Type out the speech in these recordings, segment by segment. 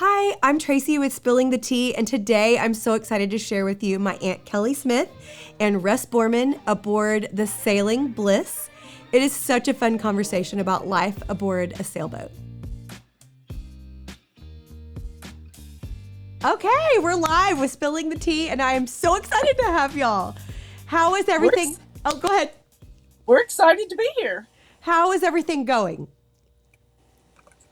Hi, I'm Tracey with Spilling the Tea, and today I'm so excited to share with you my Aunt Kelly Smith and Russ Borman aboard the Sailing Bliss. It is such a fun conversation about life aboard a sailboat. Okay, we're live with Spilling the Tea, and I am so excited to have y'all. How is everything? Oh, go ahead. We're excited to be here. How is everything going?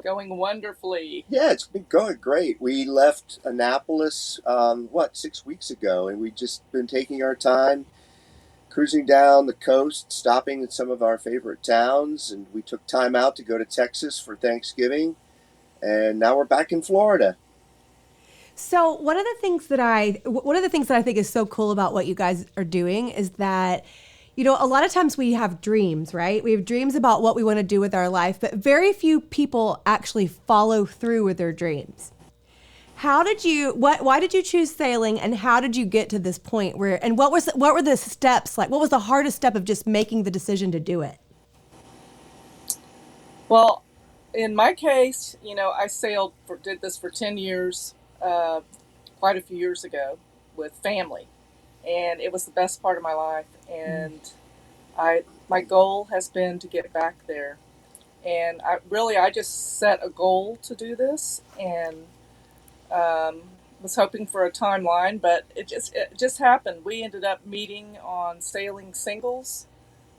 Going wonderfully. Yeah, it's been going great. We left Annapolis, 6 weeks ago, and we've just been taking our time, cruising down the coast, stopping at some of our favorite towns, and we took time out to go to Texas for Thanksgiving, and now we're back in Florida. So one of the things that I think is so cool about what you guys are doing is that, a lot of times we have dreams, right? We have dreams about what we want to do with our life, but very few people actually follow through with their dreams. Why did you choose sailing, and how did you get to this point and what were the steps like? What was the hardest step of just making the decision to do it? Well, in my case, I did this for 10 years, quite a few years ago with family. And it was the best part of my life. And my goal has been to get back there. And I just set a goal to do this, and was hoping for a timeline, but it just happened. We ended up meeting on Sailing Singles.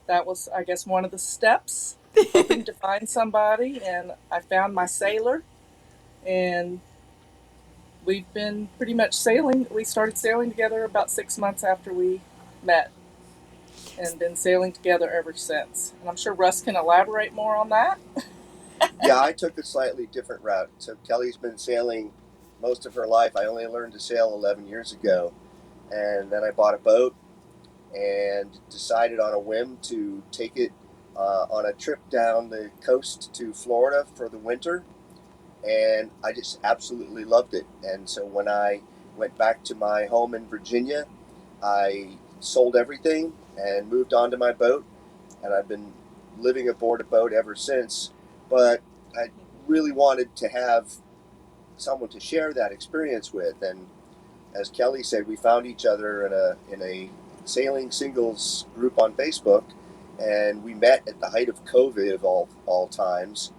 That was, I guess, one of the steps, hoping to find somebody, and I found my sailor, and we've been pretty much sailing. We started sailing together about 6 months after we met, and been sailing together ever since. And I'm sure Russ can elaborate more on that. Yeah, I took a slightly different route. So Kelly's been sailing most of her life. I only learned to sail 11 years ago, and then I bought a boat and decided on a whim to take it on a trip down the coast to Florida for the winter, and I just absolutely loved it. And so when I went back to my home in Virginia, I sold everything and moved on to my boat, and I've been living aboard a boat ever since. But I really wanted to have someone to share that experience with, and as Kelly said, we found each other in a sailing singles group on Facebook, and we met at the height of COVID of all times.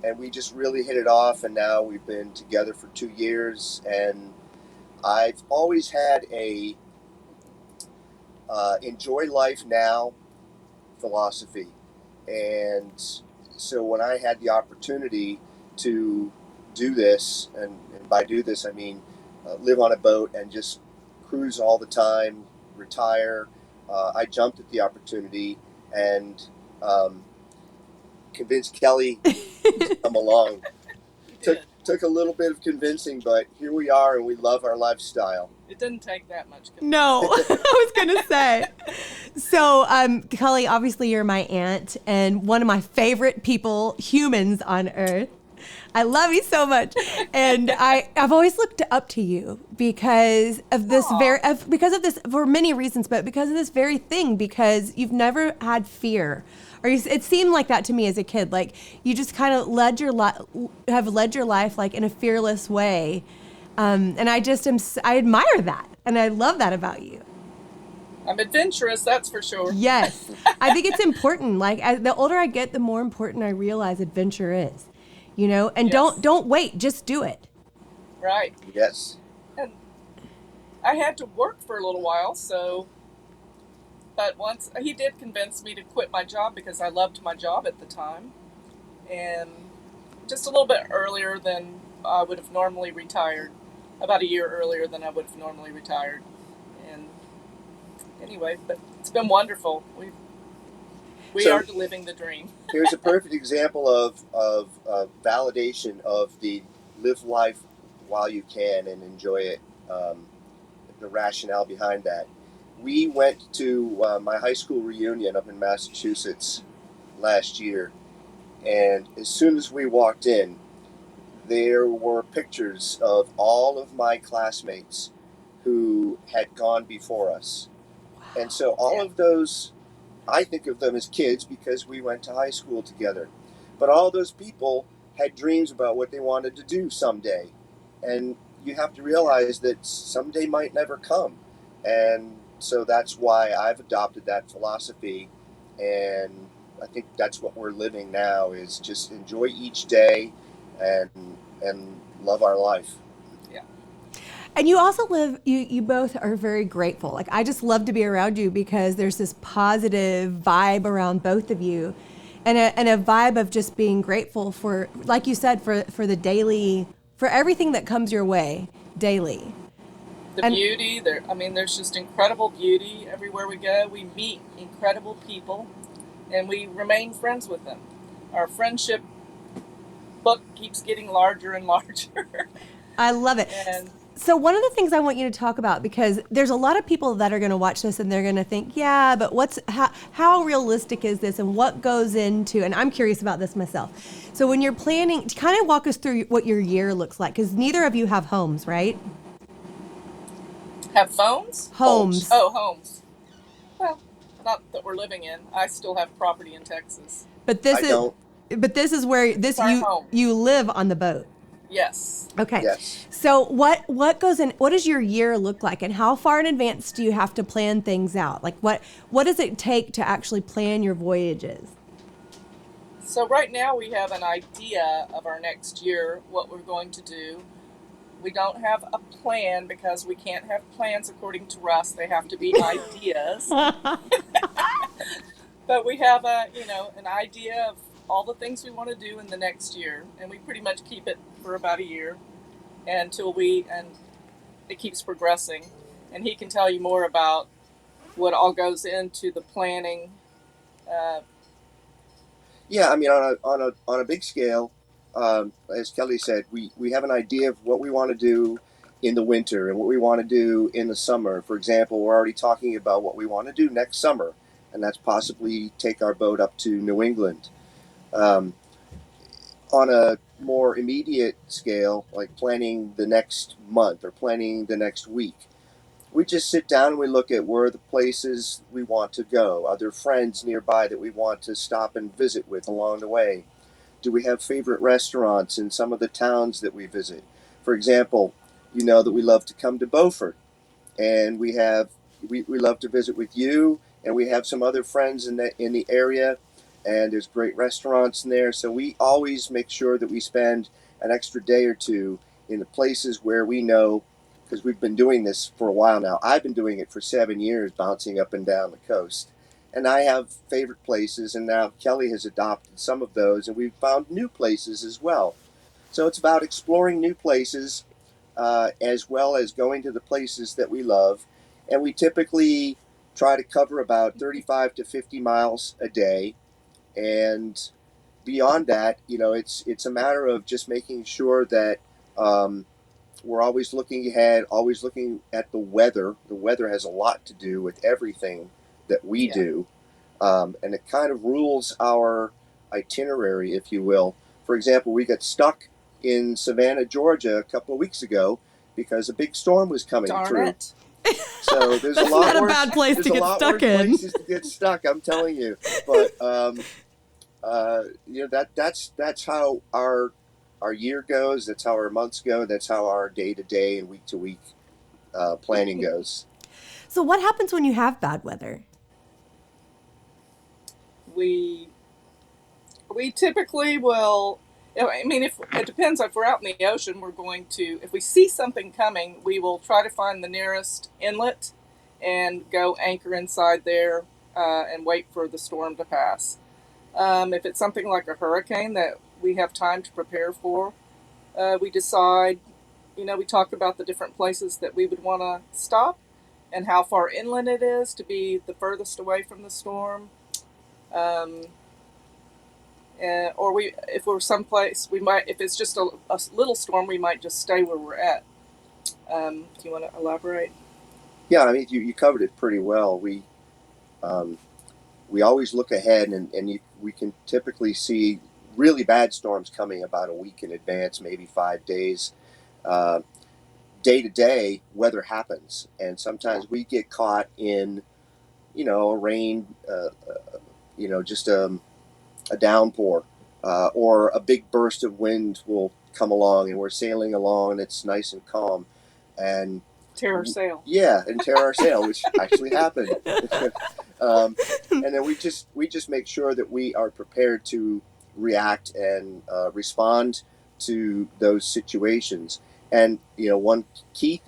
And we just really hit it off, and now we've been together for 2 years, and I've always had a enjoy life now philosophy. And so when I had the opportunity to do this, and by do this I mean live on a boat and just cruise all the time, retire, I jumped at the opportunity and convinced Kelly to come along. Took a little bit of convincing, but here we are, and we love our lifestyle. It didn't take that much. No, I was going to say. So, Kelly, obviously you're my aunt and one of my favorite humans on earth. I love you so much. And I've always looked up to you because of this for many reasons, but because of this very thing, because you've never had fear. It seemed like that to me as a kid. Like you just kind of have led your life like in a fearless way. And I admire that. And I love that about you. I'm adventurous, that's for sure. Yes. I think it's important. Like the older I get, the more important I realize adventure is, and Yes. don't wait, just do it. Right. Yes. And I had to work for a little while, but once he did convince me to quit my job because I loved my job at the time, and just a little bit earlier than I would have normally retired, about a year earlier than I would have normally retired. And anyway, but it's been wonderful. We are living the dream. Here's a perfect example of validation of the live life while you can and enjoy it, the rationale behind that. We went to my high school reunion up in Massachusetts last year, and as soon as we walked in, there were pictures of all of my classmates who had gone before us. And so all of those, I think of them as kids because we went to high school together. But all those people had dreams about what they wanted to do someday. And you have to realize that someday might never come. And so that's why I've adopted that philosophy. And I think that's what we're living now, is just enjoy each day and and love our life. Yeah. And you also live, you both are very grateful. Like, I just love to be around you because there's this positive vibe around both of you, and a vibe of just being grateful for, like you said, for the daily, for everything that comes your way daily. The And beauty there, I mean, there's just incredible beauty everywhere we go. We meet incredible people and we remain friends with them. Our friendship book keeps getting larger and larger. I love it. And So one of the things I want you to talk about, because there's a lot of people that are going to watch this and they're going to think, yeah, but how realistic is this, and what goes into, and I'm curious about this myself. So when you're planning, kind of walk us through what your year looks like, because neither of you have homes, right? have phones? Homes. Oh, homes. Well, not that we're living in. I still have property in Texas. But this I is, don't. but this is where It's our home. you live on the boat. Yes. Okay. Yes. So what goes in? What does your year look like, and how far in advance do you have to plan things out? Like what does it take to actually plan your voyages? So right now we have an idea of our next year, what we're going to do. We don't have a plan because we can't have plans according to Russ. They have to be ideas. But we have an idea of all the things we want to do in the next year, and we pretty much keep it for about a year and it keeps progressing. And he can tell you more about what all goes into the planning. Uh, Yeah, I mean, on a big scale, as Kelly said, we have an idea of what we want to do in the winter and what we want to do in the summer. For example, we're already talking about what we want to do next summer, and that's possibly take our boat up to New England. Um, on a more immediate scale, like planning the next month or planning the next week, we just sit down and we look at where the places we want to go. Are there friends nearby that we want to stop and visit with along the way? Do we have favorite restaurants in some of the towns that we visit? For example, you know that we love to come to Beaufort, and we love to visit with you, and we have some other friends in the area, and there's great restaurants in there. So we always make sure that we spend an extra day or two in the places where we know, because we've been doing this for a while now. I've been doing it for 7 years, bouncing up and down the coast. And I have favorite places, and now Kelly has adopted some of those, and we've found new places as well. So it's about exploring new places, as well as going to the places that we love. And we typically try to cover about 35 to 50 miles a day. And beyond that, it's a matter of just making sure that we're always looking ahead, always looking at the weather. The weather has a lot to do with everything that we yeah. do. And it kind of rules our itinerary, if you will. For example, we got stuck in Savannah, Georgia a couple of weeks ago because a big storm was coming Darn through. it. So there's That's a lot not a worse, bad place there's to a get lot stuck worse in. places to get stuck, I'm telling you. But that's how our year goes. That's how our months go. That's how our day to day and week to week planning goes. So what happens when you have bad weather? We we typically will. I mean, if it depends. If we're out in the ocean, we're going to. If we see something coming, we will try to find the nearest inlet and go anchor inside there and wait for the storm to pass. If it's something like a hurricane that we have time to prepare for, we decide. We talk about the different places that we would want to stop and how far inland it is to be the furthest away from the storm. Um, or if we're someplace, we might, if it's just a little storm, we might just stay where we're at. Do you want to elaborate? Yeah, I mean, you covered it pretty well. Um, we always look ahead, and we can typically see really bad storms coming about a week in advance, maybe 5 days. Uh, Day to day, weather happens, and sometimes we get caught in, a rain, just a downpour. or a big burst of wind will come along, and we're sailing along, and it's nice and calm, and Tear our sail. Yeah, and tear our sail, which actually happened. And then we just make sure that we are prepared to react and respond to those situations. And one key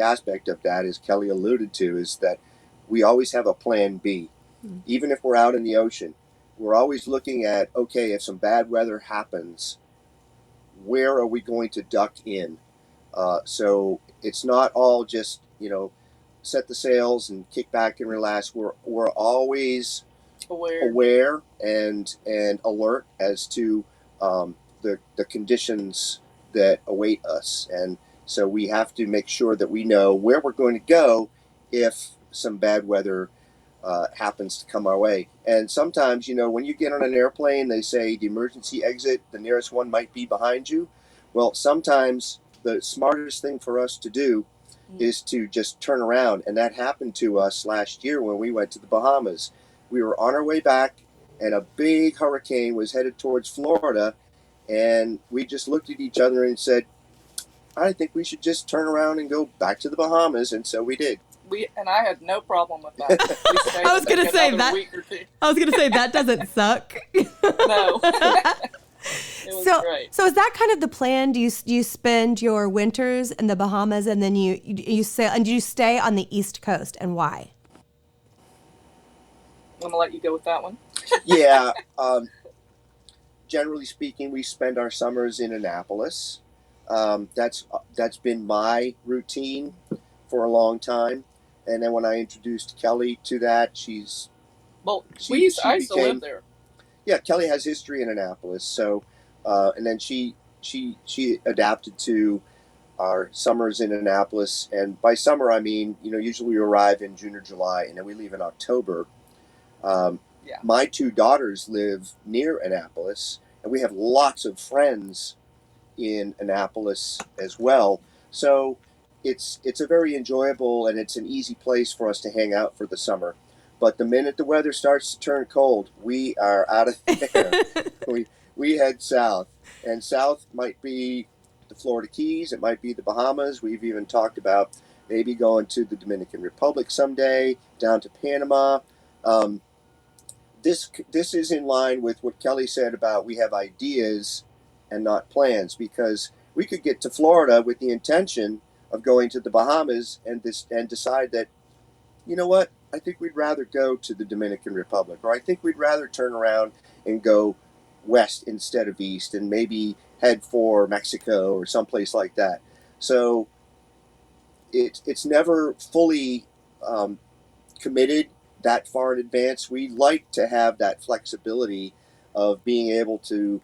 aspect of that, as Kelly alluded to, is that we always have a plan B. Even if we're out in the ocean, we're always looking at, okay, if some bad weather happens, where are we going to duck in? So it's not all just set the sails and kick back and relax. We're always aware and alert as to the conditions that await us, and so we have to make sure that we know where we're going to go if some bad weather happens to come our way. And sometimes, when you get on an airplane, they say the emergency exit, the nearest one might be behind you. Well, sometimes the smartest thing for us to do is to just turn around. And that happened to us last year when we went to the Bahamas. We were on our way back, and a big hurricane was headed towards Florida. And we just looked at each other and said, I think we should just turn around and go back to the Bahamas. And so we did. I had no problem with that. I was going to say that. I was going to say that doesn't suck. No. It was great. So is that kind of the plan? Do you spend your winters in the Bahamas, and then you sail, and do you stay on the East Coast, and why? I'm gonna let you go with that one. Yeah. Generally speaking, we spend our summers in Annapolis. That's been my routine for a long time. And then when I introduced Kelly to that, I used to live there. Yeah, Kelly has history in Annapolis, so and then she adapted to our summers in Annapolis. And by summer, I mean usually we arrive in June or July, and then we leave in October. My two daughters live near Annapolis, and we have lots of friends in Annapolis as well. So it's a very enjoyable, and it's an easy place for us to hang out for the summer. But the minute the weather starts to turn cold, we are out of there. we head south, and south might be the Florida Keys, it might be the Bahamas. We've even talked about maybe going to the Dominican Republic someday, down to Panama. This is in line with what Kelly said about we have ideas and not plans, because we could get to Florida with the intention of going to the Bahamas and decide that, you know what, I think we'd rather go to the Dominican Republic, or I think we'd rather turn around and go west instead of east, and maybe head for Mexico or someplace like that. So it's never fully committed that far in advance. We like to have that flexibility of being able to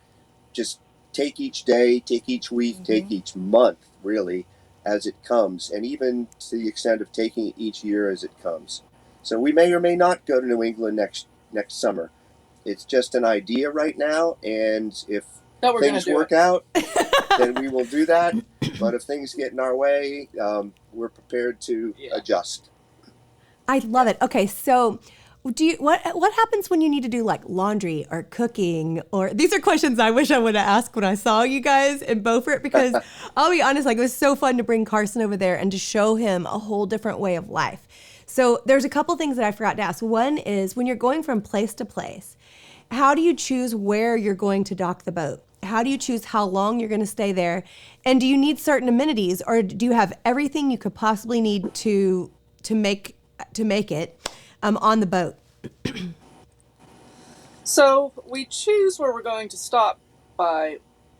just take each day, take each week, take each month, really, as it comes, and even to the extent of taking it each year as it comes. So we may or may not go to New England next summer. It's just an idea right now, and if things work out, then we will do that. But if things get in our way, we're prepared to adjust. I love it. Okay, so what happens when you need to do like laundry or cooking? Or these are questions I wish I would have asked when I saw you guys in Beaufort, because I'll be honest, like it was so fun to bring Carson over there and to show him a whole different way of life. So there's a couple things that I forgot to ask. One is, when you're going from place to place, how do you choose where you're going to dock the boat? How do you choose how long you're going to stay there? And do you need certain amenities, or do you have everything you could possibly need to make it on the boat? So we choose where we're going to stop by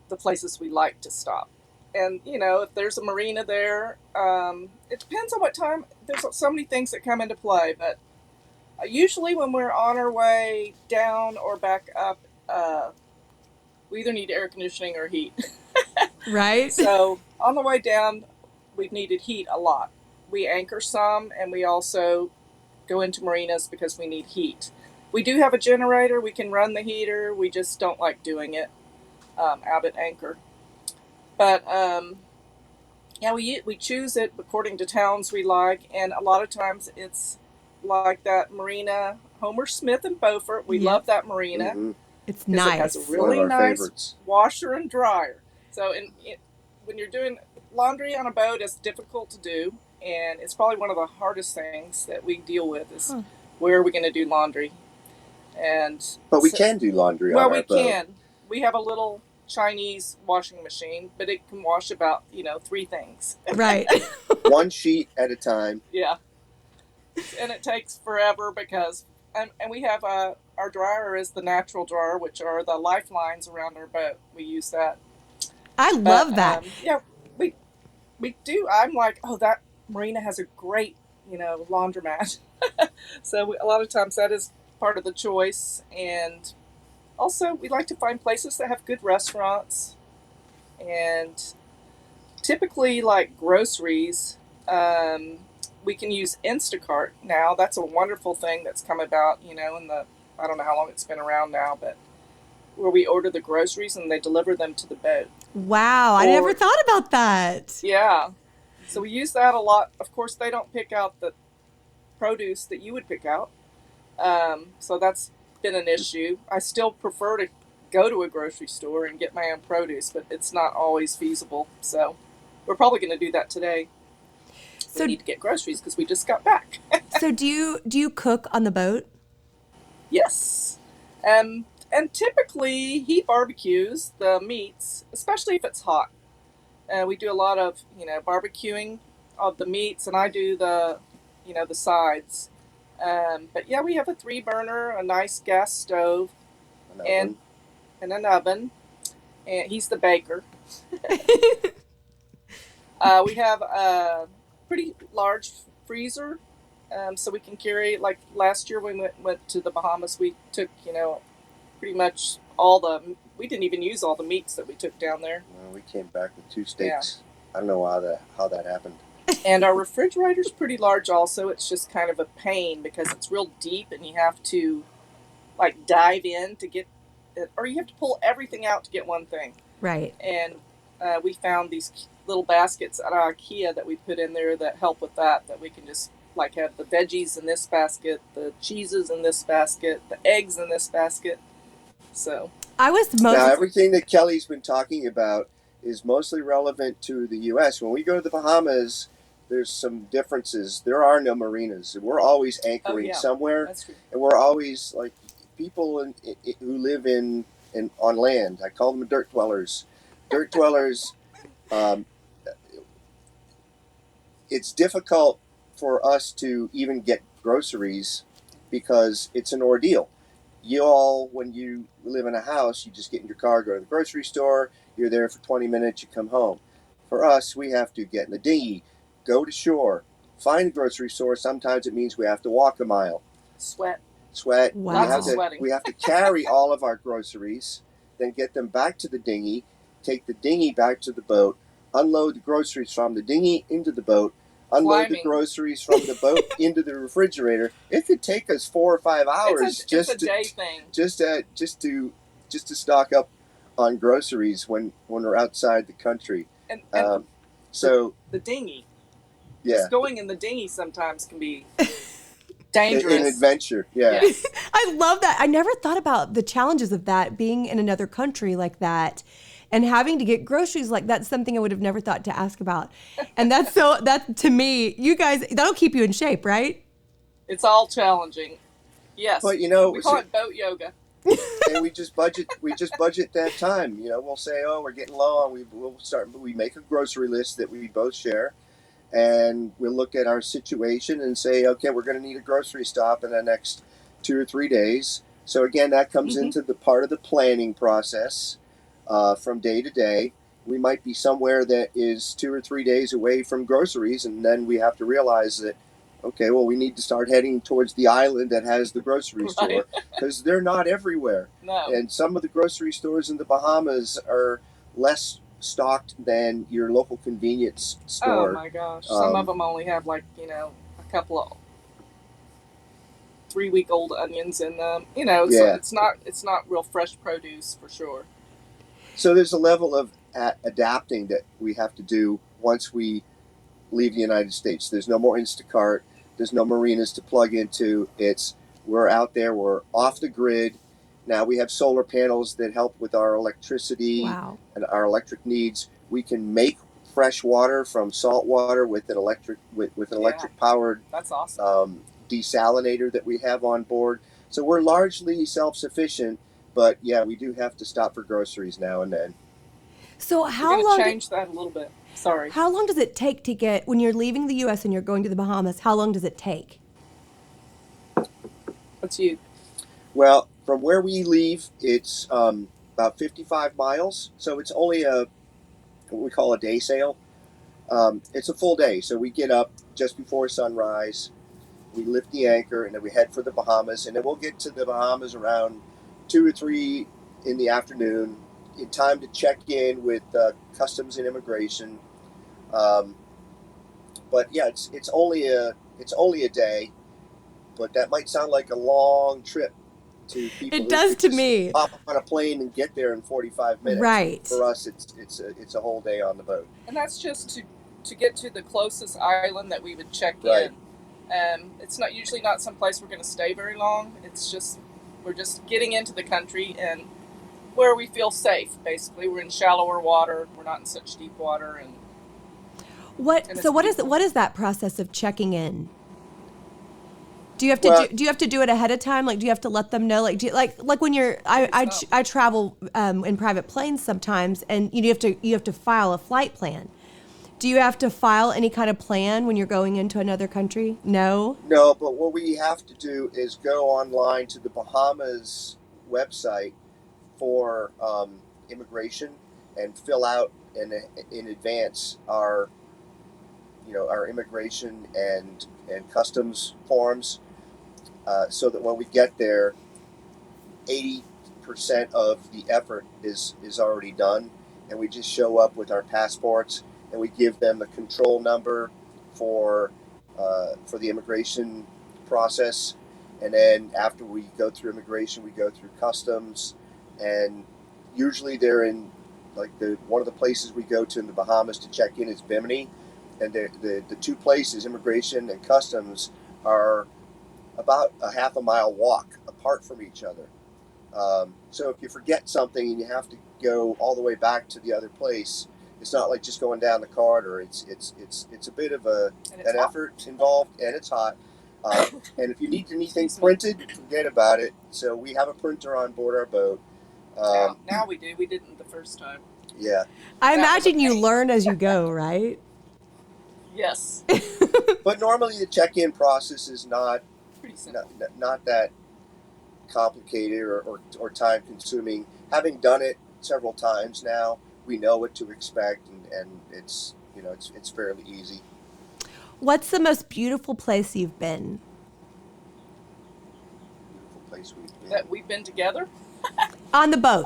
the places we like to stop. And, if there's a marina there, it depends on what time. There's so many things that come into play. But usually when we're on our way down or back up, we either need air conditioning or heat. Right? So on the way down, we've needed heat a lot. We anchor some, and we also go into marinas because we need heat. We do have a generator. We can run the heater. We just don't like doing it out at anchor. But we choose it according to towns we like, and a lot of times it's like that marina, Homer Smith in Beaufort. We love that marina. It's 'cause nice. it has a One of really our nice favorites. washer and dryer. So when you're doing laundry on a boat, it's difficult to do, and it's probably one of the hardest things that we deal with is where are we going to do laundry? But we can do laundry on well, our we boat. can. We have a little Chinese washing machine, but it can wash about 3 things. Right. One sheet at a time. Yeah, and it takes forever because and we have our dryer is the natural dryer, which are the lifelines around our boat. We use that. I love that. Yeah, we do. I'm like, oh, that marina has a great laundromat. So a lot of times that is part of the choice, and also we like to find places that have good restaurants, and typically like groceries. We can use Instacart now. That's a wonderful thing that's come about, in the, I don't know how long it's been around now, but where we order the groceries and they deliver them to the boat. Wow, I never thought about that. Yeah. So we use that a lot. Of course, they don't pick out the produce that you would pick out. So that's been an issue. I still prefer to go to a grocery store and get my own produce, but it's not always feasible. So we're probably going to do that today. We need to get groceries because we just got back. So do you cook on the boat? Yes. And typically he barbecues the meats, especially if it's hot. We do a lot of, barbecuing of the meats, and I do the sides. But yeah, we have a 3-burner, a nice gas stove, and an oven. And he's the baker. We have a pretty large freezer, so we can carry. Like last year, when we went to the Bahamas, we took pretty much all the. We didn't even use all the meats that we took down there. Well, we came back with 2 steaks. Yeah. I don't know how that happened. And our refrigerator's pretty large also. It's just kind of a pain because it's real deep and you have to like dive in to get it, or you have to pull everything out to get one thing. Right. And we found these little baskets at IKEA that we put in there that help with that we can just like have the veggies in this basket, the cheeses in this basket, the eggs in this basket. So now everything that Kelly's been talking about is mostly relevant to the U.S. When we go to the Bahamas, there's some differences. There are no marinas. We're always anchoring somewhere. That's true. And we're always like people who live on land. I call them dirt dwellers. Dirt dwellers. It's difficult for us to even get groceries because it's an ordeal. You all, when you live in a house, you just get in your car, go to the grocery store, you're there for 20 minutes, you come home. For us, we have to get in the dinghy, go to shore, find a grocery store. Sometimes it means we have to walk a mile. Sweat. Wow. We have to carry all of our groceries, then get them back to the dinghy, take the dinghy back to the boat, unload the groceries from the dinghy into the boat, unload the groceries from the boat into the refrigerator. It could take us 4 or 5 hours it's a day thing. Just to stock up on groceries when we're outside the country. And so the dinghy. Yeah. Just going in the dinghy sometimes can be dangerous. An adventure. Yeah. Yes. I love that. I never thought about the challenges of that, being in another country like that. And having to get groceries, like that's something I would have never thought to ask about. And that to me, you guys, that'll keep you in shape, right? It's all challenging. Yes. But we call it boat yoga. And we just budget that time. We'll say, oh, we're getting low, and we make a grocery list that we both share, and we'll look at our situation and say, okay, we're going to need a grocery stop in the next 2 or 3 days. So again, that comes into the part of the planning process. From day to day, we might be somewhere that is 2 or 3 days away from groceries, and then we have to realize that, okay, well, we need to start heading towards the island that has the grocery store, because they're not everywhere. No. And some of the grocery stores in the Bahamas are less stocked than your local convenience store. Oh my gosh! Some of them only have a couple of 3-week-old onions in them. So it's not real fresh produce for sure. So there's a level of adapting that we have to do once we leave the United States. There's no more Instacart. There's no marinas to plug into. We're out there. We're off the grid. Now we have solar panels that help with our electricity Wow. and our electric needs. We can make fresh water from salt water with an electric powered That's awesome. desalinator that we have on board. So we're largely self-sufficient, but yeah, we do have to stop for groceries now and then. So We're how going long? to change that a little bit. Sorry. How long does it take to get when you're leaving the U.S. and you're going to the Bahamas? How long does it take? What's you? Well, from where we leave, it's about 55 miles. So it's only what we call a day sail. It's a full day. So we get up just before sunrise, we lift the anchor, and then we head for the Bahamas. And then we'll get to the Bahamas around 2 or 3 in the afternoon, in time to check in with customs and immigration. But yeah, it's only a day, but that might sound like a long trip to people. It does to me. Hop on a plane and get there in 45 minutes. Right. For us, it's a whole day on the boat. And that's just to get to the closest island that we would check Right. in. It's usually not someplace we're going to stay very long. It's just we're just getting into the country and where we feel safe. Basically, we're in shallower water. We're not in such deep water. And What is that process of checking in? Do you have to do it ahead of time? Like, do you have to let them know? Like, like when you're I travel in private planes sometimes, and you have to file a flight plan. Do you have to file any kind of plan when you're going into another country? No. No, but what we have to do is go online to the Bahamas website for immigration and fill out in advance our immigration and customs forms, so that when we get there, 80% of the effort is already done, and we just show up with our passports and we give them the control number for the immigration process. And then after we go through immigration, we go through customs, and usually they're in one of the places we go to in the Bahamas to check in is Bimini, and the two places, immigration and customs, are about a half a mile walk apart from each other. So if you forget something and you have to go all the way back to the other place, it's not like just going down the corridor. It's a bit of an effort involved, and it's hot. And if you need anything printed, forget about it. So we have a printer on board our boat. Now we do. We didn't the first time. Yeah. I imagine you learn as you go, right? Yes. But normally the check-in process is not Pretty simple. not that complicated or time-consuming. Having done it several times now, we know what to expect, and it's fairly easy. What's the most beautiful place you've been? Beautiful place we've been. That we've been together. On the boat.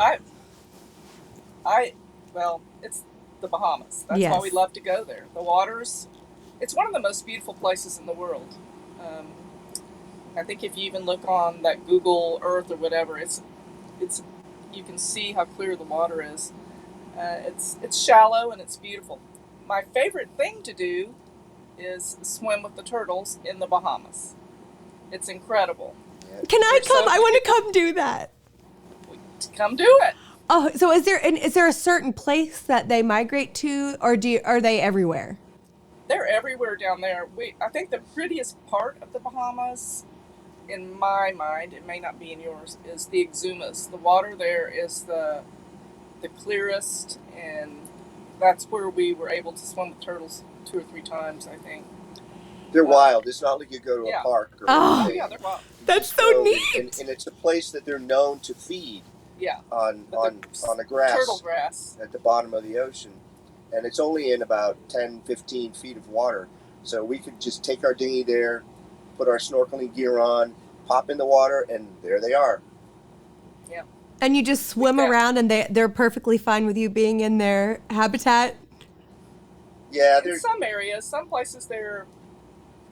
Well, it's the Bahamas. That's Yes. why we love to go there. The waters, it's one of the most beautiful places in the world. I think if you even look on that Google Earth or whatever, it's you can see how clear the water is. It's shallow and it's beautiful. My favorite thing to do is swim with the turtles in the Bahamas. It's incredible. Yeah. Can I They're come? so I want to come do that. Come do it. Oh, so is there a certain place that they migrate to, or are they everywhere? They're everywhere down there. I think the prettiest part of the Bahamas, in my mind, it may not be in yours, is the Exumas. The water there is the clearest, and that's where we were able to swim with turtles 2 or 3 times, I think. They're wild. It's not like you go to a park. Oh. Yeah, they're wild. That's so neat. And it's a place that they're known to feed. Yeah. On the grass. Turtle grass. At the bottom of the ocean. And it's only in about 10, 15 feet of water. So we could just take our dinghy there, put our snorkeling gear on, pop in the water, and there they are. Yeah. And you just swim around, and they're perfectly fine with you being in their habitat? Yeah. In some areas, some places they're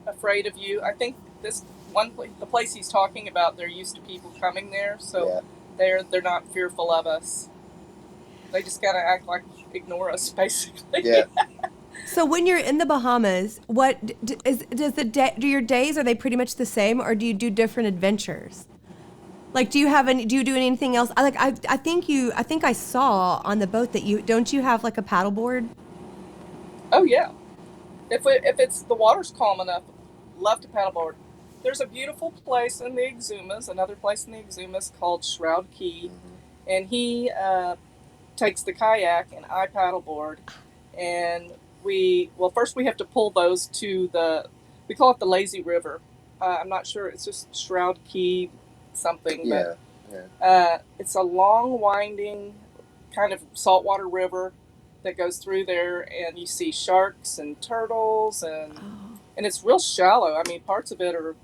afraid of you. I think this one place, the place he's talking about, they're used to people coming there, so they're not fearful of us. They just gotta act like ignore us, basically. Yeah. So when you're in the Bahamas, do your days, are they pretty much the same, or do you do different adventures? Like, do you do anything else? I think I saw on the boat that don't you have like a paddle board? Oh yeah. If it's the water's calm enough, love to paddleboard. There's a beautiful place in the Exumas, another place in the Exumas called Shroud Key, and he takes the kayak and I paddleboard, and first we have to pull those to we call it the Lazy River. I'm not sure, it's just Shroud Key something. Yeah. It's a long, winding kind of saltwater river that goes through there, and you see sharks and turtles, and it's real shallow. I mean, parts of it are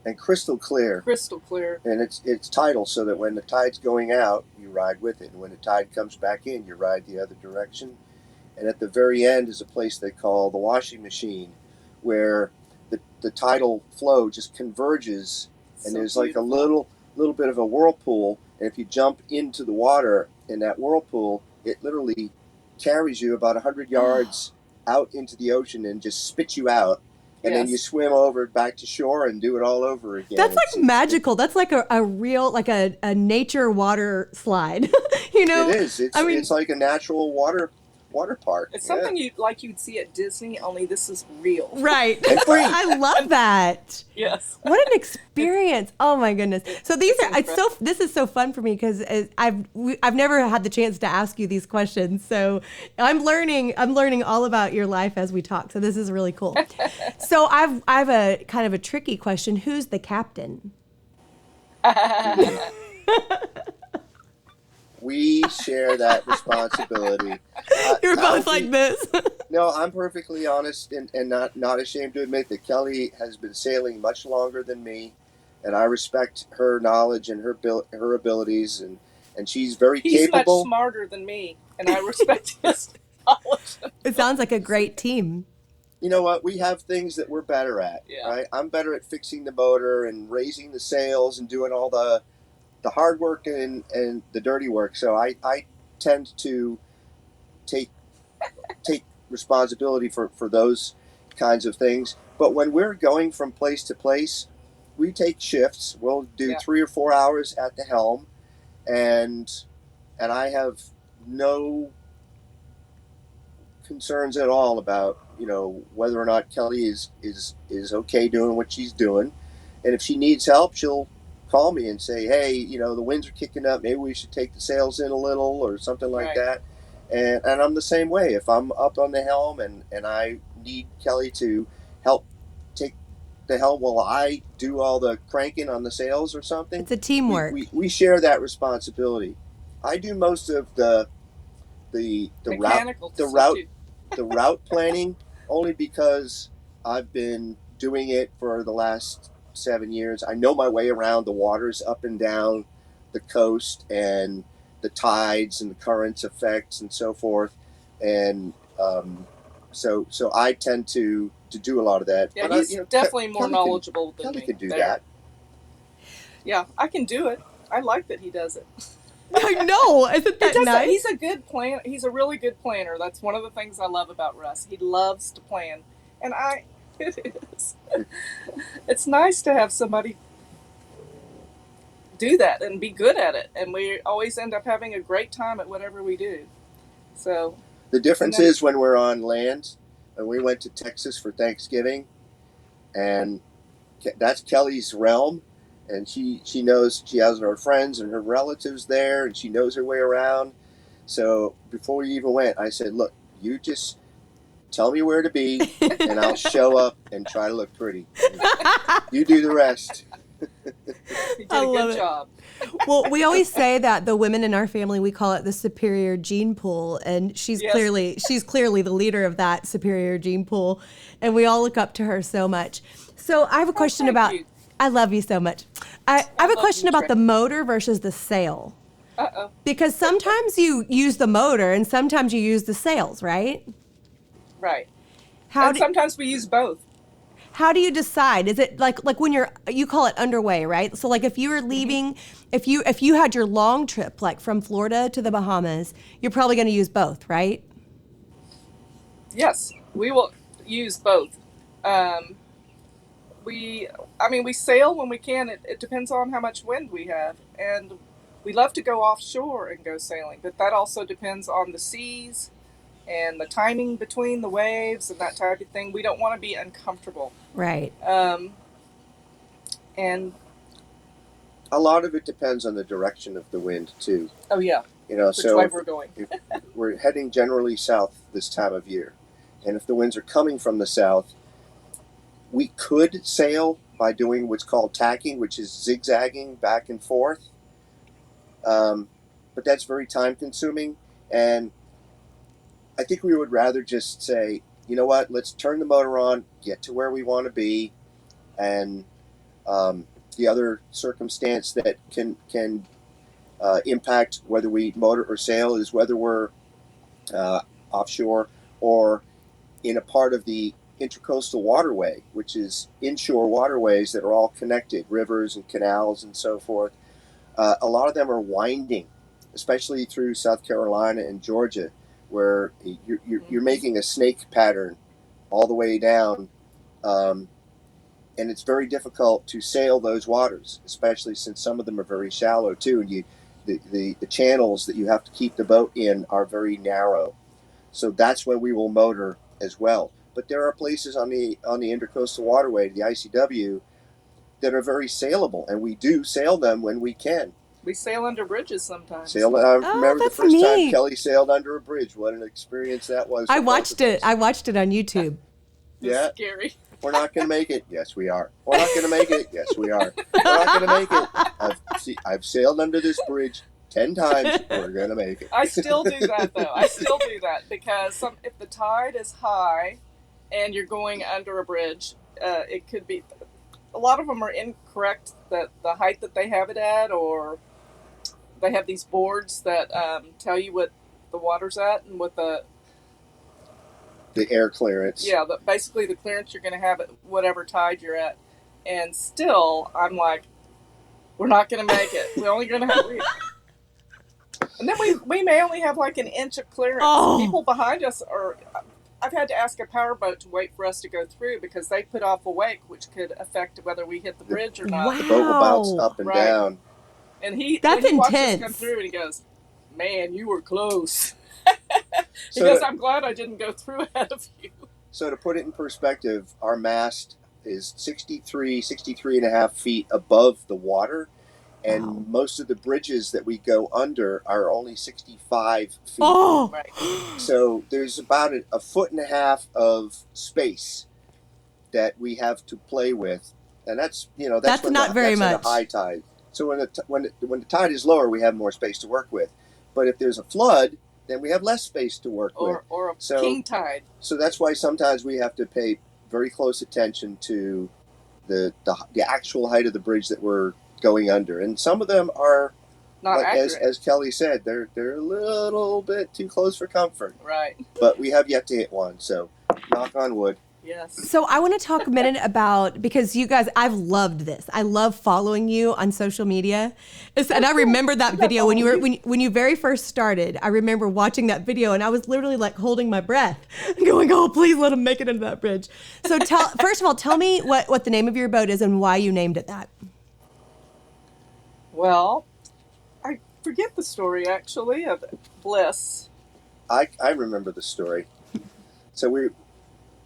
And crystal clear. crystal clear. And it's tidal, so that when the tide's going out, you ride with it. And when the tide comes back in, you ride the other direction. And at the very end is a place they call the washing machine, where the tidal flow just converges, and So there's like a beautiful. little bit of a whirlpool. And if you jump into the water in that whirlpool, it literally carries you about 100 yards out into the ocean and just spits you out. And then you Yes. swim over back to shore and do it all over again. That's It's- like magical. That's like a real, like a nature water slide. You know? It is. It's like a natural water park. It's something you'd see at Disney, only this is real. Right. And free. I love that. Yes. What an experience! Oh my goodness! So this is so fun for me because I've never had the chance to ask you these questions. So I'm learning all about your life as we talk. So this is really cool. So I've a kind of a tricky question. Who's the captain? We share that responsibility. You're both like this. No, I'm perfectly honest and not ashamed to admit that Kelly has been sailing much longer than me, and I respect her knowledge and her abilities, and she's very He's capable. much smarter than me, and I respect his knowledge. It sounds like a great team. You know what? We have things that we're better at. Yeah. Right? I'm better at fixing the motor and raising the sails and doing all the hard work and the dirty work. So I tend to take responsibility for those kinds of things. But when we're going from place to place, we take shifts. We'll do 3 or 4 hours at the helm, and I have no concerns at all about whether or not Kelly is okay doing what she's doing. And if she needs help, she'll call me and say, hey, the winds are kicking up, maybe we should take the sails in a little or something like Right. that. And I'm the same way. If I'm up on the helm and I need Kelly to help take the helm while I do all the cranking on the sails or something, It's a teamwork. we share that responsibility. I do most of the Mechanical route too. the route planning, only because I've been doing it for the last 7 years. I know my way around the waters up and down the coast and the tides and the currents effects and so forth. And so I tend to do a lot of that. Yeah, But he's definitely more Kelly knowledgeable than Kelly me. can do there. that. Yeah, I can do it. I like that he does it. I know. Isn't that nice? He's a good planner. He's a really good planner. That's one of the things I love about Russ. He loves to plan, and it is. It's nice to have somebody do that and be good at it, and we always end up having a great time at whatever we do. So The difference is when we're on land, and we went to Texas for Thanksgiving, and that's Kelly's realm, and she knows, she has her friends and her relatives there, and she knows her way around. So before we even went, I said, look, you just tell me where to be, and I'll show up and try to look pretty. You do the rest. he did I a love good it. job. Well, we always say that the women in our family, we call it the superior gene pool, and she's Yes. clearly the leader of that superior gene pool, and we all look up to her so much. So I have a question thank about. you. I love you so much. I have a love question you, about Trey. the motor versus the sail, Uh-oh. because sometimes you use the motor and sometimes you use the sails, right? Right. How And do, sometimes we use both. how do you decide? Is it like when you call it underway, right? So like if you were leaving, if you had your long trip like from Florida to the Bahamas, you're probably going to use both, right? Yes, we will use both. I mean, we sail when we can. It depends on how much wind we have. And we love to go offshore and go sailing, but that also depends on the seas and the timing between the waves and that type of thing. We don't want to be uncomfortable. Right. And A lot of it depends on the direction of the wind too. oh yeah, You know, which so way we're going. if we're heading generally south this time of year, and if the winds are coming from the south, we could sail by doing what's called tacking, which is zigzagging back and forth. But that's very time consuming, and I think we would rather just say, you know what, let's turn the motor on, get to where we want to be, and the other circumstance that can impact whether we motor or sail is whether we're offshore or in a part of the intercoastal waterway, which is inshore waterways that are all connected, rivers and canals and so forth. A lot of them are winding, especially through South Carolina and Georgia, where you're making a snake pattern all the way down. And it's very difficult to sail those waters, especially since some of them are very shallow too. And the channels that you have to keep the boat in are very narrow. So that's when we will motor as well. But there are places on the intercoastal waterway, the ICW, that are very saleable, and we do sail them when we can. We sail under bridges sometimes. I remember the that's first time neat. Kelly sailed under a bridge. What an experience that was. I for both watched of it. us. I watched it on YouTube. Yeah. Scary. We're not going to make it. Yes, we are. We're not going to make it. Yes, we are. We're not going to make it. I've sailed under this bridge 10 times. We're going to make it. I still do that though. I still do that because if the tide is high and you're going under a bridge, it could be. A lot of them are incorrect, that the height that they have it at, or they have these boards that tell you what the water's at and what the air clearance. Yeah, basically the clearance you're going to have at whatever tide you're at. And still, I'm like, we're not going to make it. We're only going to have. And then we may only have like an inch of clearance. Oh. People behind us are. I've had to ask a powerboat to wait for us to go through because they put off a wake, which could affect whether we hit the bridge or not. Wow. The boat will bounce up and Right. down. And That's when he watches us intense. come through, and he goes, "Man, you were close." He So goes, "I'm glad I didn't go through ahead of you." So to put it in perspective, our mast is 63 and a half feet above the water. And Wow. most of the bridges that we go under are only 65 feet. Oh. Right. So there's about a foot and a half of space that we have to play with, and that's That's when not very that's much. at a high tide. So when the tide is lower, we have more space to work with. But if there's a flood, then we have less space to work with. Or a So- king tide. So that's why sometimes we have to pay very close attention to the actual height of the bridge that we're going under, and some of them are, Not like, accurate. as Kelly said, they're a little bit too close for comfort. Right. But we have yet to hit one, so knock on wood. Yes. So I want to talk a minute about, because you guys, I've loved this. I love following you on social media. And I remember that video when you very first started. I remember watching that video and I was literally like holding my breath, going, "Oh, please let him make it into that bridge." So first of all, tell me what the name of your boat is and why you named it that. Well, I forget the story actually of Bliss. I remember the story. So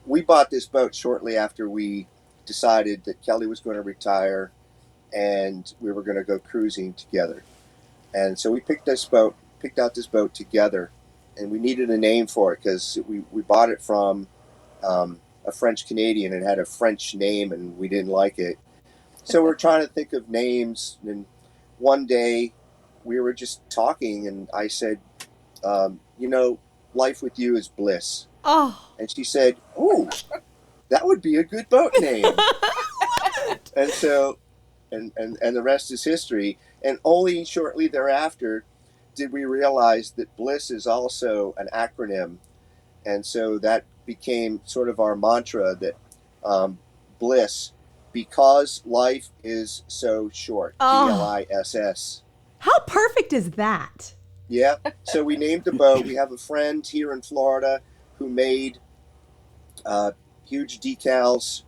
we bought this boat shortly after we decided that Kelly was going to retire and we were going to go cruising together. And so we picked out this boat together, and we needed a name for it because we bought it from a French Canadian and had a French name, and we didn't like it. So we're trying to think of names, and one day we were just talking, and I said, life with you is bliss. Oh. And she said, "Oh, that would be a good boat name." And so, and the rest is history. And only shortly thereafter did we realize that bliss is also an acronym. And so that became sort of our mantra, that bliss, because life is so short. Oh. BLISS. How perfect is that? Yeah. So we named the boat. We have a friend here in Florida who made huge decals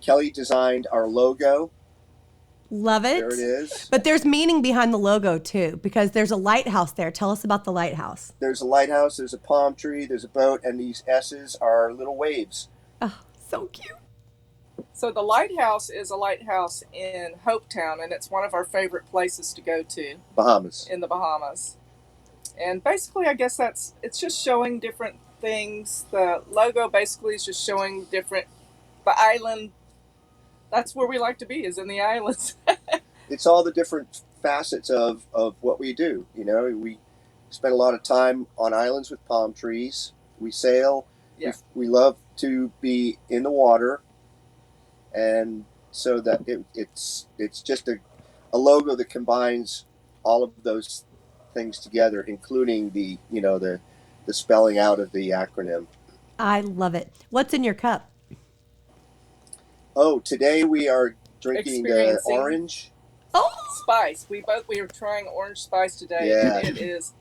Kelly designed our logo. Love it. There it is. But there's meaning behind the logo too, because there's a lighthouse there. Tell us about the lighthouse. There's a lighthouse, there's a palm tree, there's a boat, and these S's are little waves. Oh, so cute. So the lighthouse is a lighthouse in Hopetown, and it's one of our favorite places to go to. Bahamas. In the Bahamas. And basically, I guess it's just showing different things. The logo basically is just showing the island. That's where we like to be, is in the islands. It's all the different facets of what we do. You know, we spend a lot of time on islands with palm trees. We sail. Yeah. We love to be in the water. And so that it's just a logo that combines all of those things together, including the spelling out of the acronym. I love it. What's in your cup? Oh, today we are drinking the orange. Oh, spice. We were trying orange spice today. Yeah. And it is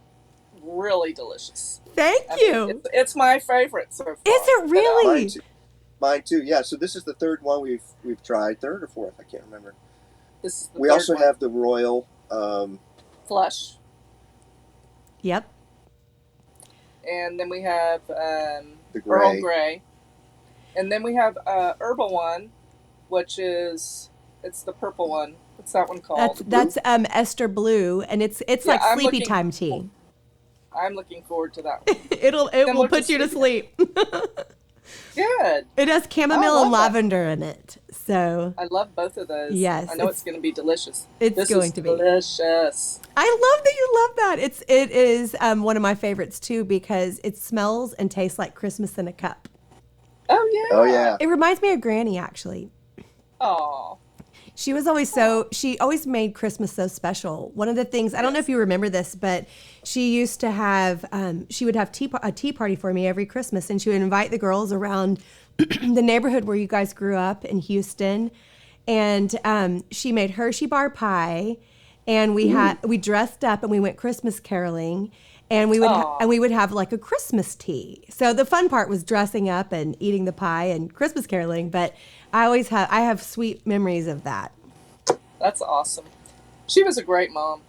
really delicious. Thank you. It's my favorite so far. Is it really? Mine too. Yeah. So this is the third one we've tried, third or fourth, I can't remember. This is the we third also one. have the royal flush. Yep. And then we have the gray. Earl Grey. And then we have herbal one, which is it's the purple one. What's that one called? That's Esther Blue, and it's like sleepy time tea. I'm looking forward to that one. it will put you to sleep. Good. It has chamomile and lavender in it. So I love both of those. Yes. I know it's going to be delicious. It's going to be delicious. I love that you love that. It is one of my favorites too, because it smells and tastes like Christmas in a cup. Oh yeah. Oh yeah. It reminds me of Granny, actually. Oh. She was always she always made Christmas so special. One of the things, I don't know if you remember this, but she used to have, she would have a tea party for me every Christmas, and she would invite the girls around the neighborhood where you guys grew up in Houston. And she made Hershey bar pie, and we dressed up and we went Christmas caroling. And we would have like a Christmas tea. So the fun part was dressing up and eating the pie and Christmas caroling. But I have sweet memories of that. That's awesome. She was a great mom.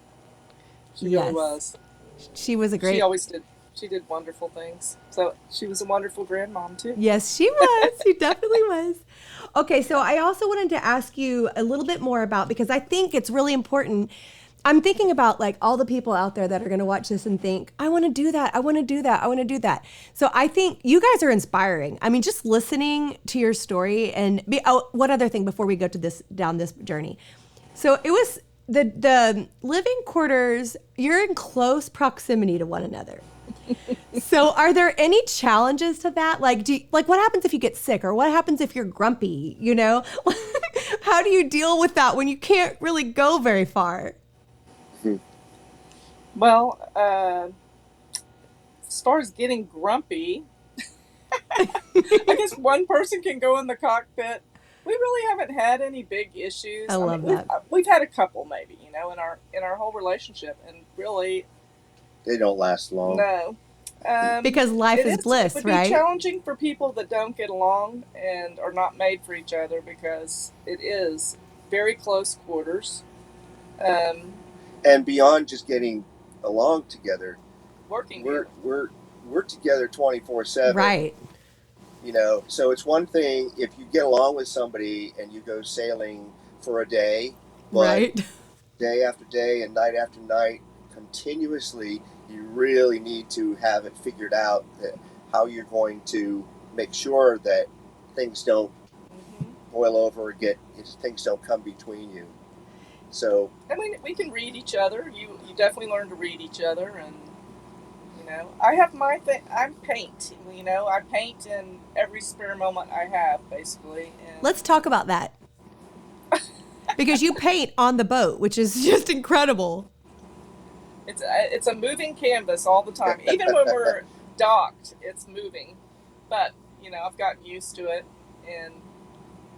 She really was. She was a great. She always did. She did wonderful things. So she was a wonderful grandmom too. Yes, she was. She definitely was. Okay, so I also wanted to ask you a little bit more about, because I think it's really important. I'm thinking about like all the people out there that are going to watch this and think, I want to do that. I want to do that. I want to do that. So I think you guys are inspiring. I mean, just listening to your story and one other thing before we go to down this journey. So it was the living quarters. You're in close proximity to one another. So are there any challenges to that? Like, what happens if you get sick, or what happens if you're grumpy? You know, how do you deal with that when you can't really go very far? Well, as far as getting grumpy, I guess one person can go in the cockpit. We really haven't had any big issues. I love that. We've had a couple, maybe, in our whole relationship, and really, they don't last long. No, because life is bliss, right? It would be challenging for people that don't get along and are not made for each other, because it is very close quarters. And beyond just getting along together, working, we're together 24/7. Right. You know, so it's one thing if you get along with somebody and you go sailing for a day, but right. Day after day and night after night, continuously, you really need to have it figured out that how you're going to make sure that things don't boil over or things don't come between you. So, I mean, we can read each other. You definitely learn to read each other, and I have my thing. I paint. I paint in every spare moment I have, basically. And let's talk about that, because you paint on the boat, which is just incredible. It's a moving canvas all the time. Even when we're docked, it's moving. But I've gotten used to it, and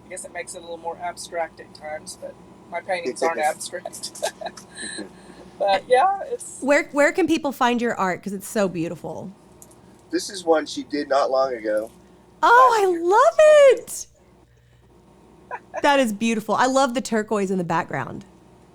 I guess it makes it a little more abstract at times. But my paintings aren't abstract. But yeah, it's... Where can people find your art? Because it's so beautiful. This is one she did not long ago. Oh, I love it. That is beautiful. I love the turquoise in the background.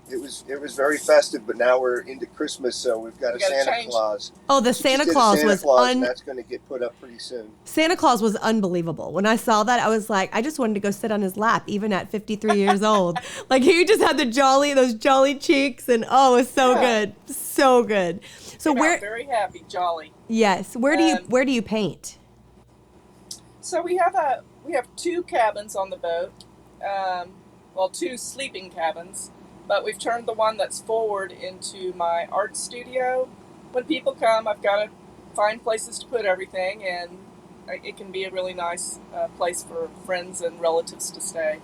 It was very festive, but now we're into Christmas, so we've got We a gotta Santa change. Claus. Oh, the She Santa just did a Claus Santa was Claus, and that's going to get put up pretty soon. Santa Claus was unbelievable. When I saw that, I was like, I just wanted to go sit on his lap, even at 53 years old. Like he just had those jolly cheeks, and oh, it was so Yeah. good, so good. So Came where? out very happy, jolly. Yes, where do you paint? So we have two cabins on the boat. Well, two sleeping cabins, but we've turned the one that's forward into my art studio. When people come, I've got to find places to put everything, and it can be a really nice place for friends and relatives to stay.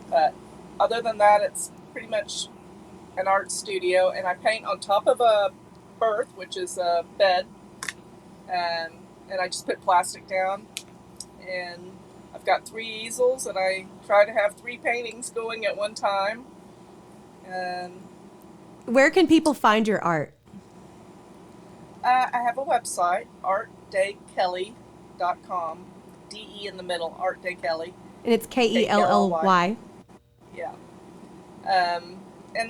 But other than that, it's pretty much an art studio, and I paint on top of a berth, which is a bed, and I just put plastic down, and I've got 3 easels, and I try to have 3 paintings going at one time. And Where can people find your art? I have a website, artdaykelly.com. DE in the middle, Art Day Kelly. And it's Kellly. Yeah. And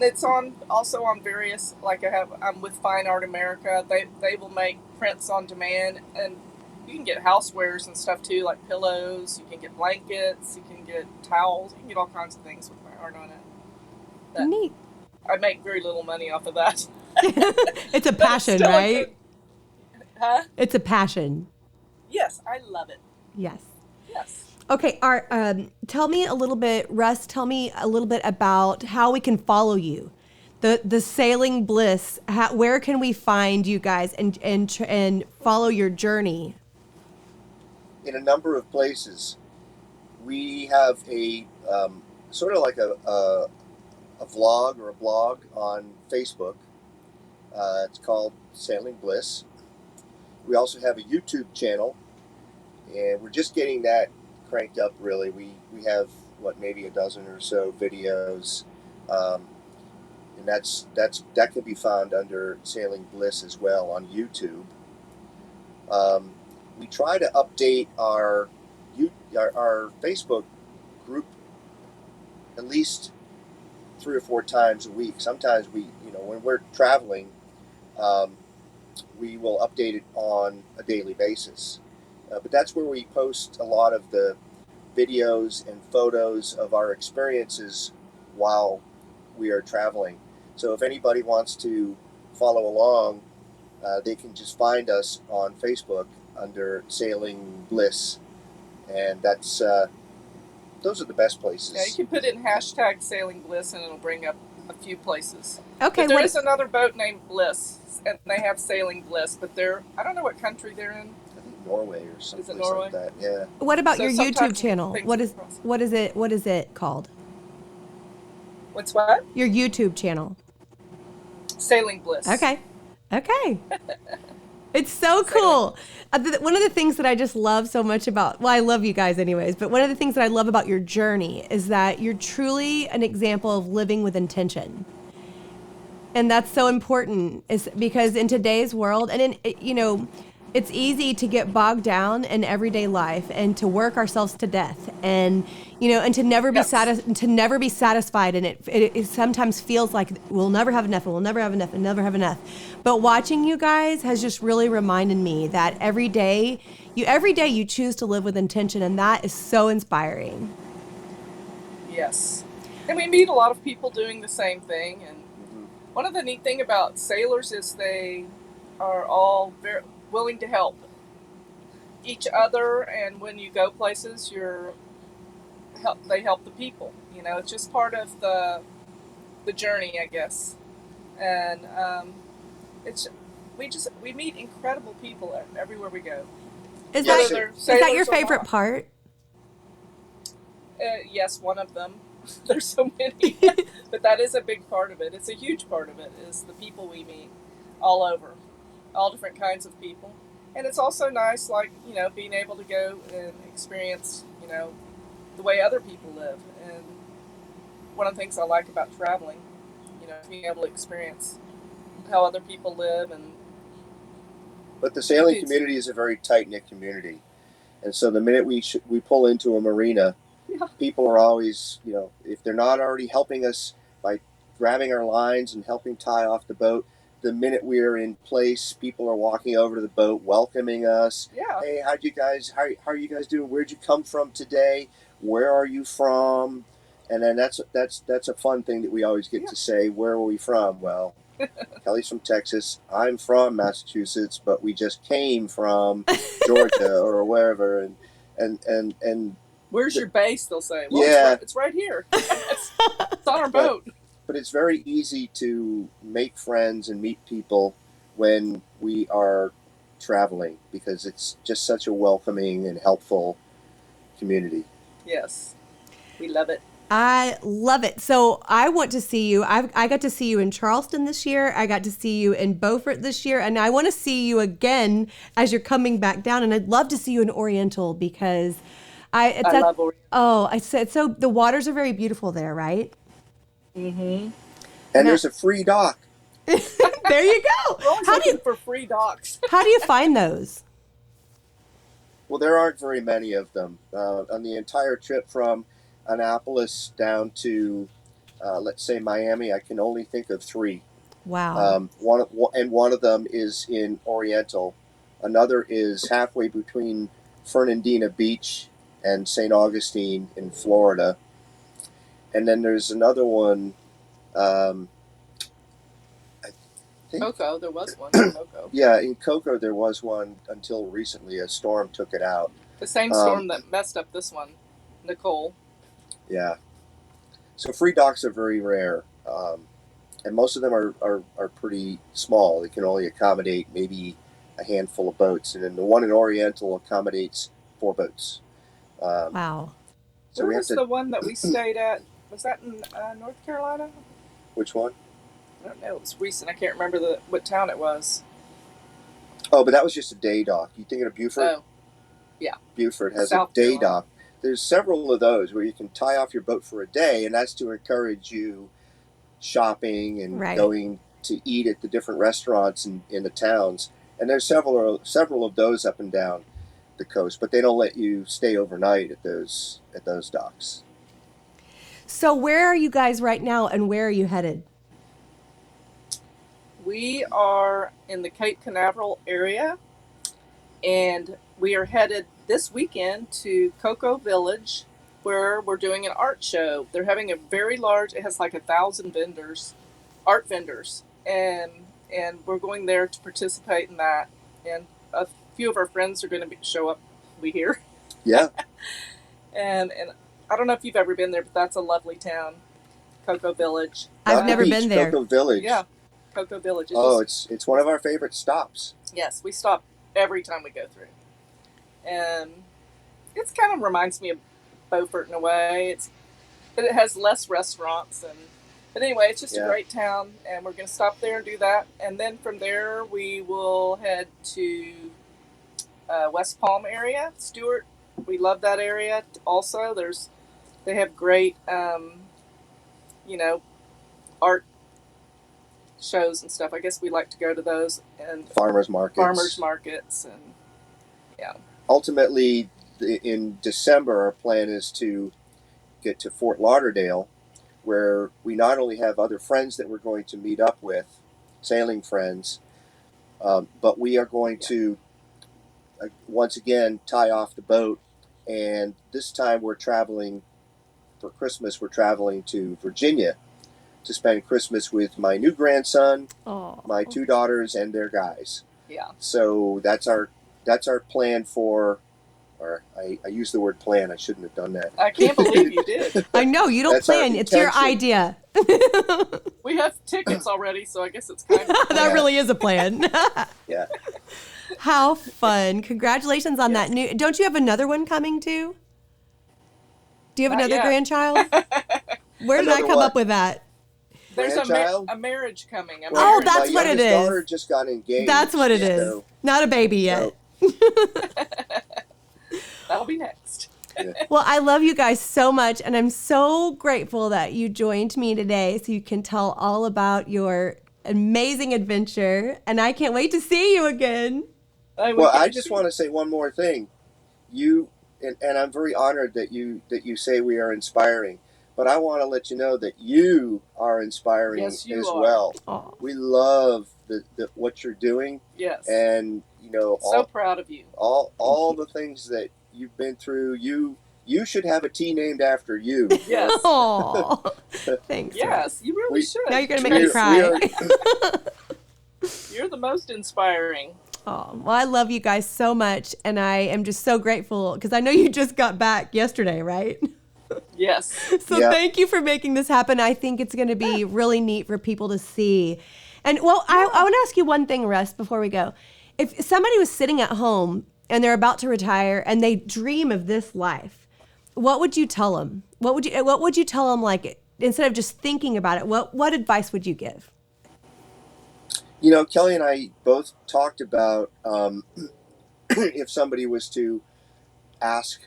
it's also on various, like I'm with Fine Art America. They will make prints on demand, and you can get housewares and stuff too, like pillows. You can get blankets. You can get towels. You can get all kinds of things with my art on it. But Neat. I make very little money off of that. It's a passion, right? Huh? It's a passion. Yes, I love it. Yes. Yes. Okay, Art, tell me a little bit, Russ, tell me a little bit about how we can follow you. The Sailing Bliss, where can we find you guys and follow your journey? In a number of places. We have a sort of like a vlog or a blog on Facebook. It's called Sailing Bliss. We also have a YouTube channel, and we're just getting that cranked up. Really, we have maybe a dozen or so videos, and that can be found under Sailing Bliss as well on YouTube. We try to update our Facebook group at least 3 or 4 times a week. Sometimes when we're traveling, we will update it on a daily basis. But that's where we post a lot of the videos and photos of our experiences while we are traveling. So if anybody wants to follow along, they can just find us on Facebook under Sailing Bliss, and that's those are the best places. Yeah, you can put in hashtag Sailing Bliss, and it'll bring up a few places. Okay. But there is another boat named Bliss, and they have Sailing Bliss, but I don't know what country they're in. I think Norway or something. Is it Norway? Like that. Yeah. What about So your YouTube sometimes channel? things What are is crossed. what is it called? What's what? Your YouTube channel. Sailing Bliss. Okay. It's so cool. One of the things that I just love so much about, well, I love you guys anyways, but one of the things that I love about your journey is that you're truly an example of living with intention. And that's so important, is because in today's world, and it's easy to get bogged down in everyday life and to work ourselves to death, and to never be Yes. to never be satisfied. And it sometimes feels like we'll never have enough, and we'll never have enough, and never have enough. But watching you guys has just really reminded me that every day you choose to live with intention, and that is so inspiring. Yes. And we meet a lot of people doing the same thing. And one of the neat thing about sailors is they are all very willing to help each other. And when you go places, they help the people. It's just part of the journey, I guess. And we meet incredible people everywhere we go. Is Yes, that sir. your favorite part? Yes, one of them. There's so many, but that is a big part of it. It's a huge part of it, is the people we meet all over, all different kinds of people. And it's also nice, like, being able to go and experience, the way other people live. And one of the things I like about traveling, being able to experience how other people live. But the sailing community is a very tight-knit community. And so the minute we pull into a marina, people are always, if they're not already helping us by grabbing our lines and helping tie off the boat, the minute we are in place, people are walking over to the boat, welcoming us. Yeah. Hey, how are you guys doing? Where'd you come from today? Where are you from? And then that's a fun thing that we always get to say. Where are we from? Well, Kelly's from Texas. I'm from Massachusetts, but we just came from Georgia or wherever. And where's your base? They'll say. Well, yeah, it's right here. It's on our boat. But it's very easy to make friends and meet people when we are traveling because it's just such a welcoming and helpful community. Yes, we love it. I love it. So I want to see you. I got to see you in Charleston this year. I got to see you in Beaufort this year. And I want to see you again as you're coming back down. And I'd love to see you in Oriental because I love Oriental. Oh, I said, so the waters are very beautiful there, right? Mm-hmm. And there's a free dock. There you go. We're always looking for free docks. How do you find those? Well, there aren't very many of them. On the entire trip from Annapolis down to, let's say, Miami, I can only think of 3. Wow. One of them is in Oriental. Another is halfway between Fernandina Beach and St. Augustine in Florida. And then there's another one. I think, Cocoa, there was one in Cocoa. Yeah, in Cocoa there was one until recently. A storm took it out. The same storm that messed up this one, Nicole. Yeah. So free docks are very rare. And most of them are pretty small. They can only accommodate maybe a handful of boats. And then the one in Oriental accommodates 4 boats. Wow. So where was the one that we stayed at? Was that in North Carolina? Which one? I don't know. It was recent. I can't remember what town it was. Oh, but that was just a day dock. You thinking of Beaufort? Oh, yeah. Beaufort has South a day Carolina. dock. There's several of those where you can tie off your boat for a day, and that's to encourage you shopping and going to eat at the different restaurants in the towns. And there's several of those up and down the coast, but they don't let you stay overnight at those docks. So where are you guys right now, and where are you headed? We are in the Cape Canaveral area, and we are headed this weekend to Cocoa Village, where we're doing an art show. They're having a very large, it has like 1,000 vendors, art vendors, and we're going there to participate in that. And a few of our friends are going to show up. We hear. Yeah. and I don't know if you've ever been there, but that's a lovely town, Cocoa Village. I've never been there. Cocoa Village. Yeah, Cocoa Village. It's one of our favorite stops. Yes, we stop every time we go through. And it kind of reminds me of Beaufort in a way. But it has less restaurants. But anyway, it's just a great town, and we're going to stop there and do that. And then from there, we will head to West Palm area, Stewart. We love that area. Also, they have great, art shows and stuff. I guess we like to go to those and farmers markets, and yeah. Ultimately, in December, our plan is to get to Fort Lauderdale, where we not only have other friends that we're going to meet up with, sailing friends, but we are going to once again tie off the boat. And this time we're traveling for Christmas. We're traveling to Virginia to spend Christmas with my new grandson, my 2 daughters, and their guys. Yeah. So that's our plan for. Or I used the word plan. I shouldn't have done that. I can't believe you did. I know you don't plan. It's your idea. We have tickets already, so I guess it's kind of that really is a plan. Yeah. How fun! Congratulations on that new. Don't you have another one coming too? Do you have another grandchild? Where did I come up with that? There's a marriage coming. That's what it is. My daughter just got engaged. That's what it is. So, not a baby yet. That'll be next. Yeah. Well, I love you guys so much, and I'm so grateful that you joined me today so you can tell all about your amazing adventure, and I can't wait to see you again. I just want to say one more thing. You and I'm very honored that you say we are inspiring. But I want to let you know that you are inspiring Yes, you as are. well. Oh, We love what you're doing, Yes. and So proud of you. all the things that you've been through. You should have a tea named after you. Yes. oh, thanks, Russ. Yes, you really should. Now you're gonna make me we cry. are You're the most inspiring. Oh, well, I love you guys so much, and I am just so grateful because I know you just got back yesterday, right? Yes. So Yep. thank you for making this happen. I think it's going to be really neat for people to see. And well, I want to ask you one thing, Russ, before we go. If somebody was sitting at home and they're about to retire and they dream of this life, what would you tell them? What would you tell them? Like, instead of just thinking about it, what advice would you give? Kelly and I both talked about if somebody was to ask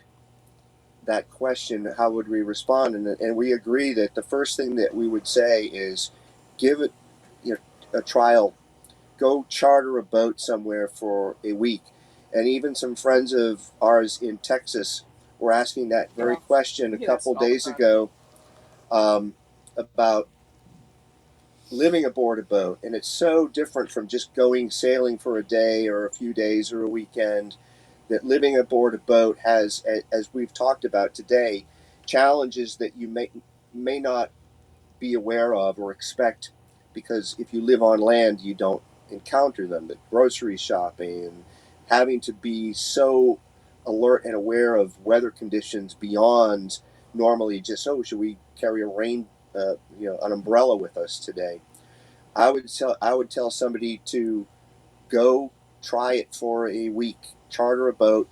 that question, how would we respond? And we agree that the first thing that we would say is give it a trial. Go charter a boat somewhere for a week. And even some friends of ours in Texas were asking that very question a couple days ago about living aboard a boat. And it's so different from just going sailing for a day or a few days or a weekend, that living aboard a boat has, as we've talked about today, challenges that you may not be aware of or expect, because if you live on land, you don't encounter them. The grocery shopping and having to be so alert and aware of weather conditions beyond normally just, oh, should we carry an umbrella with us today? I would tell somebody to go try it for a week, charter a boat,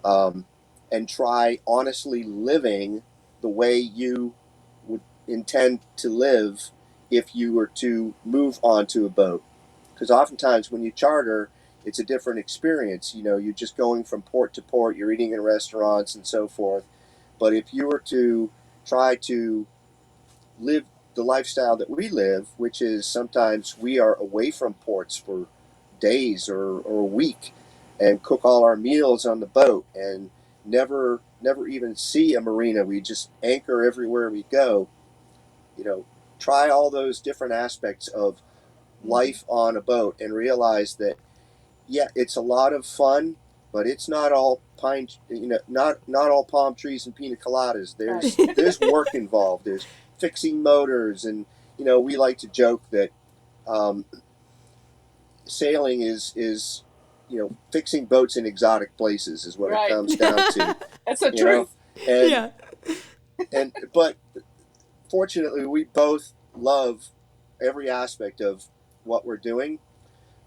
and try honestly living the way you would intend to live if you were to move onto a boat. Because oftentimes when you charter, it's a different experience. You're just going from port to port, you're eating in restaurants and so forth. But if you were to try to live the lifestyle that we live, which is sometimes we are away from ports for days or a week, and cook all our meals on the boat and never even see a marina. We just anchor everywhere we go. Try all those different aspects of life on a boat and realize that, yeah, it's a lot of fun, but it's not all not all palm trees and pina coladas. There's work involved. There's fixing motors, and we like to joke that sailing is fixing boats in exotic places is what it comes down to. That's the truth. And Yeah. but fortunately, we both love every aspect of what we're doing.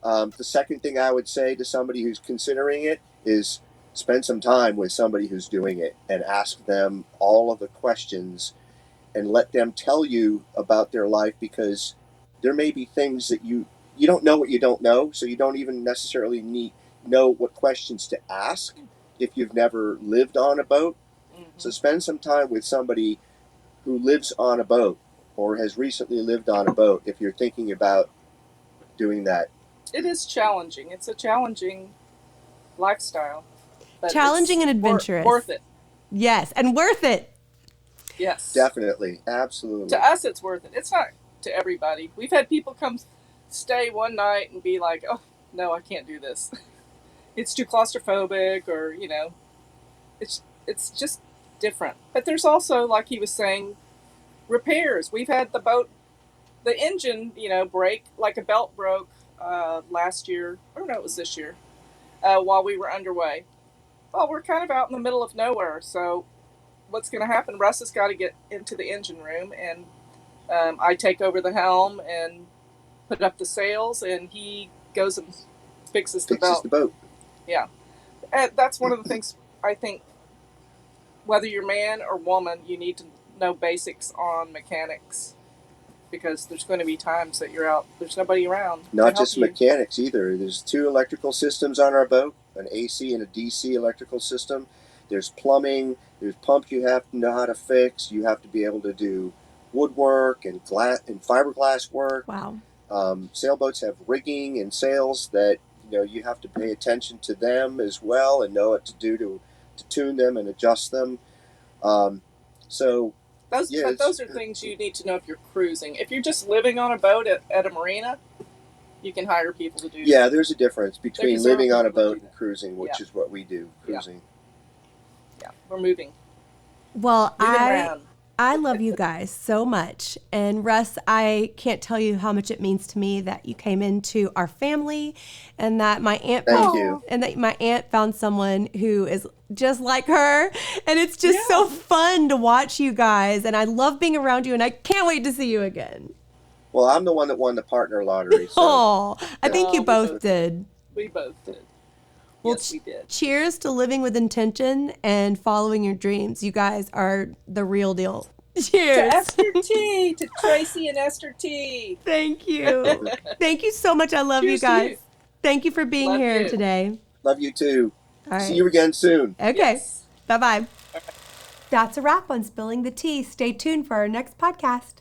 The second thing I would say to somebody who's considering it is spend some time with somebody who's doing it and ask them all of the questions and let them tell you about their life, because there may be things that you don't know what you don't know, so you don't even necessarily know what questions to ask if you've never lived on a boat. Mm-hmm. So spend some time with somebody who lives on a boat or has recently lived on a boat if you're thinking about doing that. It is challenging. It's a challenging lifestyle. But Challenging and adventurous. Worth it. Yes, and worth it. Yes. Definitely. Absolutely. To us, it's worth it. It's not to everybody. We've had people come stay one night and be like, oh, no, I can't do this. It's too claustrophobic, or, it's just different. But there's also, like he was saying, repairs. We've had the engine, break, like a belt broke last year, or no, it was this year, while we were underway. Well, we're kind of out in the middle of nowhere, so what's going to happen? Russ has got to get into the engine room, and I take over the helm and put up the sails, and he goes and fixes the boat. Yeah. And that's one of the things I think, whether you're man or woman, you need to know basics on mechanics, because there's going to be times that you're out, there's nobody around. Not just mechanics either. There's 2 electrical systems on our boat, an AC and a DC electrical system. There's plumbing, there's pumps you have to know how to fix. You have to be able to do woodwork and glass and fiberglass work. Wow. Sailboats have rigging and sails that you have to pay attention to them as well and know what to do to to tune them and adjust them. So But those are things you need to know if you're cruising. If you're just living on a boat at a marina, you can hire people to do. Yeah, there's a difference between living on a boat and cruising, which is what we do. Cruising. Yeah, we're moving. Well, around. I love you guys so much. And Russ, I can't tell you how much it means to me that you came into our family and that my aunt found someone who is just like her. And it's just so fun to watch you guys. And I love being around you and I can't wait to see you again. Well, I'm the one that won the partner lottery. So. I think you both did. We both did. Well, yes, we did. Cheers to living with intention and following your dreams. You guys are the real deal. Cheers. To Esther Tea, to Tracey and Esther Tea. Thank you. Thank you so much. I love you guys. Thank you for being here today. Love you too. All right. See you again soon. Okay. Yes. Bye-bye. That's a wrap on Spilling the Tea. Stay tuned for our next podcast.